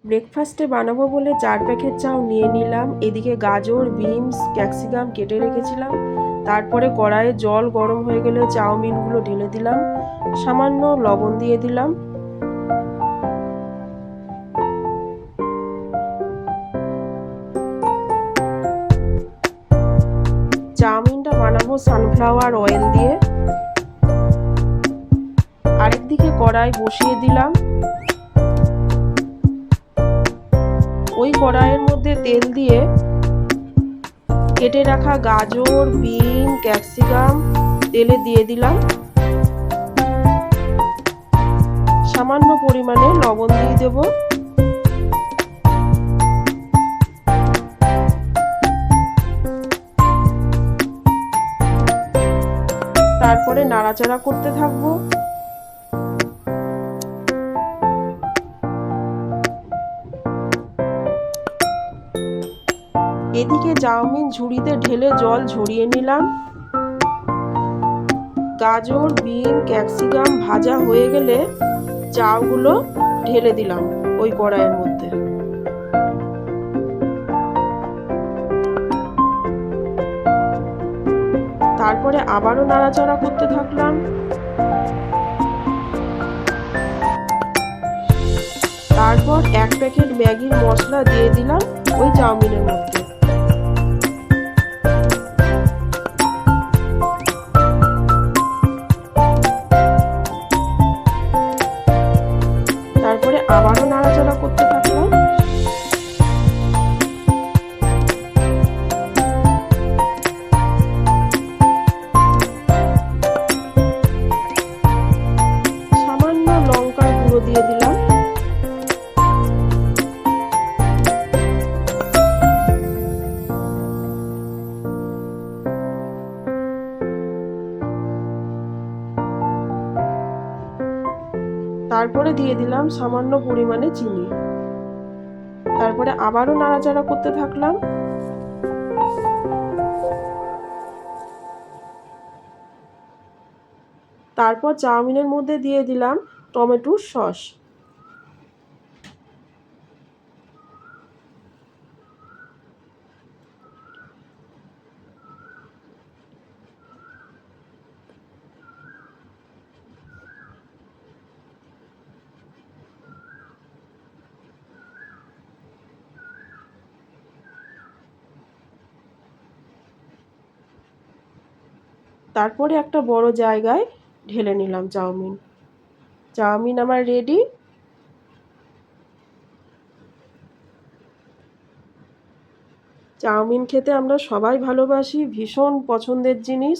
ব্রেকফাস্টে বানাবো বলে 4 প্যাকেট চাউ নিয়ে নিলাম। এদিকে গাজর, বিনস, ক্যাপসিকাম কেটে রেখেছিলাম। তারপরে কড়াইয়ে জল গরম হয়ে গেলে চাউমিনগুলো ঢেলে দিলাম। সামান্য লবণ দিয়ে দিলাম। চাউমিনটা বানাবো সানফ্লাওয়ার অয়েল দিয়ে। আরেকদিকে কড়াই বসিয়ে দিলাম। ওই কড়াইয়ের মধ্যে তেল দিয়ে কেটে রাখা গাজর, বিন, ক্যাপসিকাম তেলে দিয়ে দিলাম। সামান্য পরিমাণে লবণ দিয়ে দেব। তারপরে নাড়াচাড়া করতে থাকবো। এদিকে চাউমিন ঝুড়িতে ঢেলে জল ঝরিয়ে নিলাম। গাজর, বিন, ক্যাপসিকাম ভাজা হয়ে গেলে চাউগুলো ঢেলে দিলাম ওই কড়াইয়ের মধ্যে। তারপরে আবারও নাড়াচাড়া করতে থাকলাম। তারপর 1 প্যাকেট ম্যাগির মশলা দিয়ে দিলাম ওই চাউমিনের মধ্যে। তারপরে আবারও নাড়াচাড়া করতে থাকলাম। সামান্য লঙ্কার গুঁড়ো দিয়ে দিলাম। তারপরে দিয়ে দিলাম সামান্য পরিমাণে চিনি। তারপরে আবারও নাড়াচাড়া করতে থাকলাম। তারপর চাউমিনের মধ্যে দিয়ে দিলাম টমেটোর সস। তারপরে একটা বড় জায়গায় ঢেলে নিলাম চাউমিন। চাউমিন আমার রেডি। চাউমিন খেতে আমরা সবাই ভালোবাসি, ভীষণ পছন্দের জিনিস।